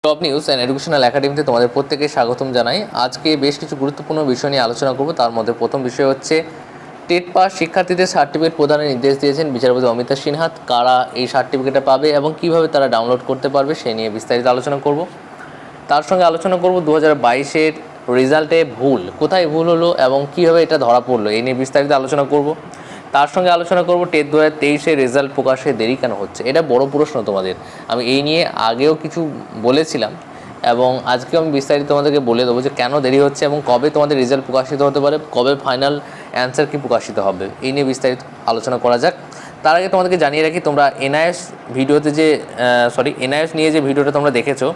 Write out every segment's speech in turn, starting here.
Top news and educational একাডেমিতে তোমাদের প্রত্যেকে স্বাগতম জানাই। আজকে বেশ কিছু গুরুত্বপূর্ণ বিষয় নিয়ে আলোচনা করব। তার মধ্যে প্রথম বিষয় হচ্ছে টেট পাস শিক্ষার্থীদের সার্টিফিকেট প্রদানের নির্দেশ দিয়েছেন বিচারপতি অমিতা সিনহা। কারা এই সার্টিফিকেটটা পাবে এবং কিভাবে তারা ডাউনলোড করতে পারবে সেই নিয়ে বিস্তারিত আলোচনা করব। তার সঙ্গে আলোচনা করব 2022-এর রেজাল্টে ভুল কোথায় ভুল হলো এবং কীভাবে এটা ধরা পড়লো এই নিয়ে বিস্তারিত আলোচনা করব। তার সঙ্গে আলোচনা করব টেট 2023-এর রেজাল্ট প্রকাশে দেরি কেন হচ্ছে। এটা বড় প্রশ্ন তোমাদের, আমি এই নিয়ে আগেও কিছু বলেছিলাম এবং আজকেও আমি বিস্তারিত তোমাদেরকে বলে দেবো যে কেন দেরি হচ্ছে এবং কবে তোমাদের রেজাল্ট প্রকাশিত হতে পারে, কবে ফাইনাল অ্যান্সার কি প্রকাশিত হবে, এই নিয়ে বিস্তারিত আলোচনা করা যাক। তার আগে তোমাদেরকে জানিয়ে রাখি, তোমরা এনআইএস ভিডিওতে যে এনআইএস নিয়ে যে ভিডিওটা তোমরা দেখেছো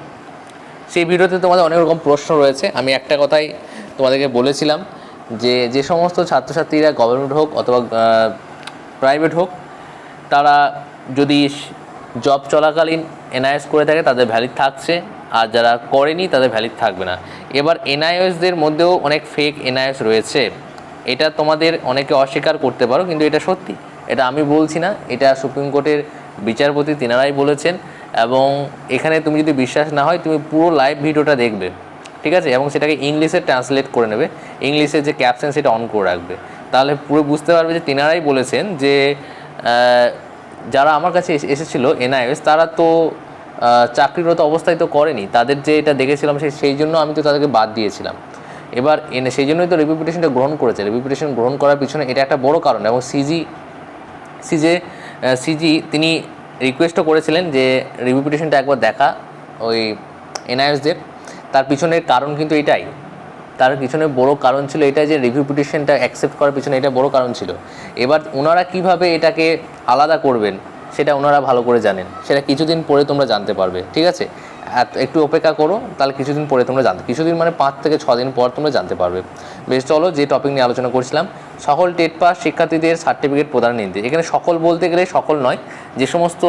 সেই ভিডিওতে তোমাদের অনেক রকম প্রশ্ন রয়েছে। আমি একটা কথাই তোমাদেরকে বলেছিলাম যে সমস্ত ছাত্রছাত্রীরা গভর্নমেন্ট হোক অথবা প্রাইভেট হোক, তারা যদি জব চলাকালীন এনআইএস করে থাকে তাদের ভ্যালিড থাকছে, আর যারা করেনি তাদের ভ্যালিড থাকবে না। এবার এনআইএসদের মধ্যেও অনেক ফেক এনআইএস রয়েছে, এটা তোমাদের অনেকে অস্বীকার করতে পারো কিন্তু এটা সত্যি, এটা আমি বলছি না, এটা সুপ্রিম কোর্টের বিচারপতি তিনারাই বলেছেন। এবং এখানে তুমি যদি বিশ্বাস না হয় তুমি পুরো লাইভ ভিডিওটা দেখবে, ঠিক আছে, এবং সেটাকে ইংলিশে ট্রান্সলেট করে নেবে, ইংলিশে যে ক্যাপশন সেটা অন করে রাখবে, তাহলে পুরো বুঝতে পারবে যে তিনারাই বলেছেন যে যারা আমার কাছে এসেছিল এনআইএস তারা তো চাকরিরত অবস্থায় তো করেনি, তাদের যে এটা দেখেছিলাম সেই জন্য আমি তো তাদেরকে বাদ দিয়েছিলাম। এবার সেই জন্যই তো রিভিউ পিটিশনটা গ্রহণ করেছে। রিভিউ পিটিশন গ্রহণ করার পিছনে এটা একটা বড় কারণ, এবং সিজি তিনি রিকোয়েস্টও করেছিলেন যে রিভিউ পিটিশনটা একবার দেখা ওই এনআইএসদের। তার পিছনের কারণ কিন্তু এটাই, তার পিছনে বড় কারণ ছিল এটাই যে রিভিউ পিটিশনটা অ্যাকসেপ্ট করার পিছনে এটা বড় কারণ ছিল। এবার ওনারা কিভাবে এটাকে আলাদা করবেন সেটা ওনারা ভালো করে জানেন, সেটা কিছুদিন পরে তোমরা জানতে পারবে, ঠিক আছে, একটু অপেক্ষা করো, তাহলে কিছুদিন পরে তোমরা কিছুদিন মানে 5 থেকে 6 দিন পর তোমরা জানতে পারবে। বেশ, চলো যে টপিক নিয়ে আলোচনা করছিলাম, সকল টেট পাস শিক্ষার্থীদের সার্টিফিকেট প্রদানের নির্দেশ। এখানে সকল বলতে গেলে সকল নয়, যে সমস্ত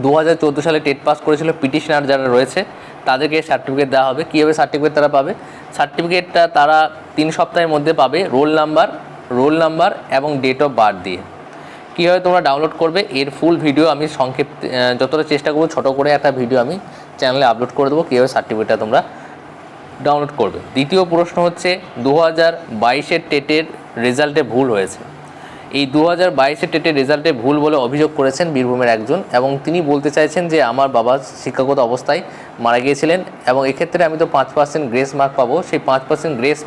2014 সালে টেট পাস করেছিল পিটিশনার যারা রয়েছে তাদেরকে সার্টিফিকেট দেওয়া হবে। কীভাবে সার্টিফিকেট তারা পাবে? সার্টিফিকেটটা তারা 3 সপ্তাহের মধ্যে পাবে, রোল নাম্বার এবং ডেট অফ বার্থ দিয়ে। কীভাবে তোমরা ডাউনলোড করবে এর ফুল ভিডিও আমি সংক্ষেপে যতটা চেষ্টা করবো ছোটো করে একটা ভিডিও আমি চ্যানেলে আপলোড করে দেবো, কীভাবে সার্টিফিকেটটা তোমরা ডাউনলোড করবে। দ্বিতীয় প্রশ্ন হচ্ছে 2022-এর টেটের রেজাল্টে ভুল হয়েছে। এই 2022-এর টেটের রেজাল্টে ভুল বলে অভিযোগ করেছেন বীরভূমের একজন, এবং তিনি বলতে চাইছেন যে আমার বাবা শিক্ষাগত অবস্থায় মারা গিয়েছিলেন এবং এক্ষেত্রে আমি তো 5% গ্রেস মার্ক পাবো, সেই 5% গ্রেস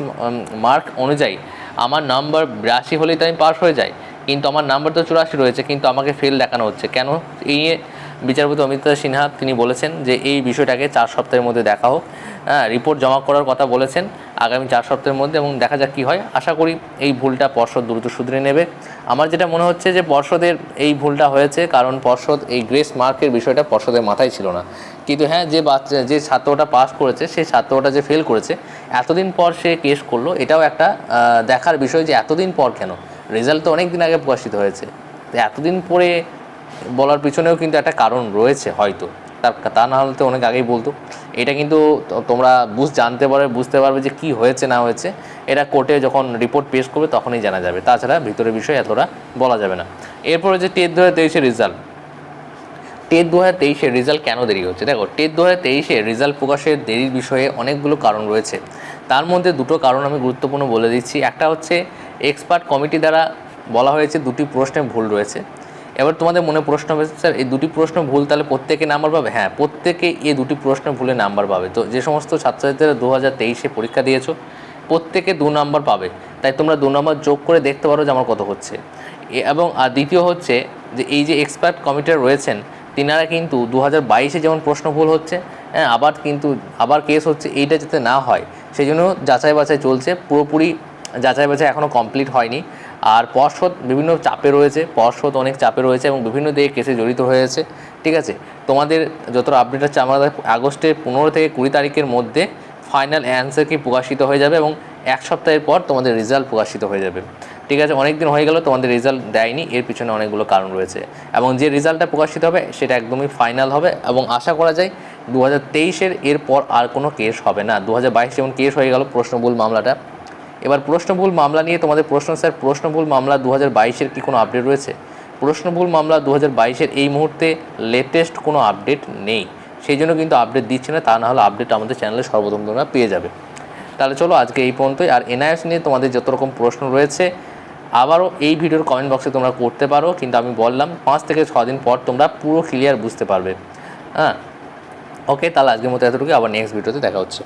মার্ক অনুযায়ী আমার নাম্বার 82 হলেই তো আমি পাস হয়ে যাই, কিন্তু আমার নাম্বার তো 84 রয়েছে, কিন্তু আমাকে ফেল দেখানো হচ্ছে কেন? এই নিয়ে বিচারপতি অমিতা সিনহা তিনি বলেছেন যে এই বিষয়টাকে 4 সপ্তাহের মধ্যে দেখা হোক, রিপোর্ট জমা করার কথা বলেছেন আগামী 4 সপ্তাহের মধ্যে, এবং দেখা যাক কী হয়। আশা করি এই ভুলটা পর্ষদ দ্রুত শুধরে নেবে। আমার যেটা মনে হচ্ছে যে পর্ষদের এই ভুলটা হয়েছে কারণ পর্ষদ এই গ্রেস মার্কের বিষয়টা পর্ষদের মাথায় ছিল না। কিন্তু হ্যাঁ, যে ছাত্রটা পাস করেছে সেই ছাত্রটা যে ফেল করেছে এতদিন পর সে কেস করলো, এটাও একটা দেখার বিষয় যে এতদিন পর কেন, রেজাল্ট তো অনেক দিন আগে প্রকাশিত হয়েছে, তো এতদিন পরে বলার পিছনেও কিন্তু একটা কারণ রয়েছে হয়তো, তা না হলে তো অনেক আগেই বলতো। এটা কিন্তু তোমরা বুঝতে পারবে যে কি হয়েছে না হয়েছে, এটা কোর্টে যখন রিপোর্ট পেশ করবে তখনই জানা যাবে, তাছাড়া ভিতরের বিষয় এতটা বলা যাবে না। এরপরে যে টেট 2023-এর রেজাল্ট, টেট 2023-এর রেজাল্ট কেন দেরি হচ্ছে? দেখো, টেট 2023-এর রেজাল্ট প্রকাশের দেরির বিষয়ে অনেকগুলো কারণ রয়েছে, তার মধ্যে দুটো কারণ আমি গুরুত্বপূর্ণ বলে দিচ্ছি। একটা হচ্ছে এক্সপার্ট কমিটি দ্বারা বলা হয়েছে 2টি প্রশ্নে ভুল রয়েছে। এবার তোমাদের মনে প্রশ্ন হবে, স্যার এই 2টি প্রশ্ন ভুল তাহলে প্রত্যেকে নাম্বার পাবে? হ্যাঁ, প্রত্যেকে এই 2টি প্রশ্ন ভুলে নাম্বার পাবে। তো যে সমস্ত ছাত্রছাত্রীরা 2023-এ পরীক্ষা দিয়েছো প্রত্যেকে 2 নাম্বার পাবে, তাই তোমরা 2 নাম্বার যোগ করে দেখতে পারো যে আমার কত হচ্ছে। এবং দ্বিতীয় হচ্ছে যে এই যে এক্সপার্ট কমিটি রয়েছেন তিনারা কিন্তু 2022-এ যেমন প্রশ্ন ভুল হচ্ছে, হ্যাঁ, আবার কেস হচ্ছে, এইটা যাতে না হয় সেই জন্য যাচাই বাছাই চলছে, পুরোপুরি যাচাই বাছাই এখনও কমপ্লিট হয়নি। আর পর্ষদ বিভিন্ন চাপে রয়েছে, অনেক চাপে রয়েছে এবং বিভিন্ন দিকে কেসে জড়িত হয়েছে, ঠিক আছে। তোমাদের যতটা আপডেট আছে আমাদের আগস্টের 15 থেকে 20 তারিখের মধ্যে ফাইনাল অ্যান্সার কি প্রকাশিত হয়ে যাবে এবং 1 সপ্তাহের পর তোমাদের রেজাল্ট প্রকাশিত হয়ে যাবে, ঠিক আছে। অনেক দিন হয়ে গেল তোমাদের রেজাল্ট দেয়নি, এর পিছনে অনেকগুলো কারণ রয়েছে, এবং যে রেজাল্টটা প্রকাশিত হবে সেটা একদমই ফাইনাল হবে এবং আশা করা যায় 2023-এর এরপর আর কোনো কেস হবে না। 2022 যেমন কেস হয়ে গেল প্রশ্নভুল মামলাটা, এবার প্রশ্নভুল মামলা নিয়ে তোমাদের প্রশ্ন, স্যার প্রশ্নভুল মামলা 2022-এর কি কোনো আপডেট রয়েছে? প্রশ্নভুল মামলা 2022-এর এই মুহূর্তে লেটেস্ট কোনো আপডেট নেই, সেই জন্য কিন্তু আপডেট দিচ্ছে না, তা না হলে আপডেট আমাদের চ্যানেলে সর্বপ্রথম তোমরা পেয়ে যাবে। তাহলে চলো আজকে এই পর্যন্তই। আর এনআইএস নিয়ে তোমাদের যত রকম প্রশ্ন রয়েছে আবারও এই ভিডিওর কমেন্ট বক্সে তোমরা করতে পারো, কিন্তু আমি বললাম 5 থেকে 6 দিন পর তোমরা পুরো ক্লিয়ার বুঝতে পারবে। হ্যাঁ, ওকে, তাহলে আজকের মতো এতটুকু, আবার নেক্সট ভিডিওতে দেখা হচ্ছে।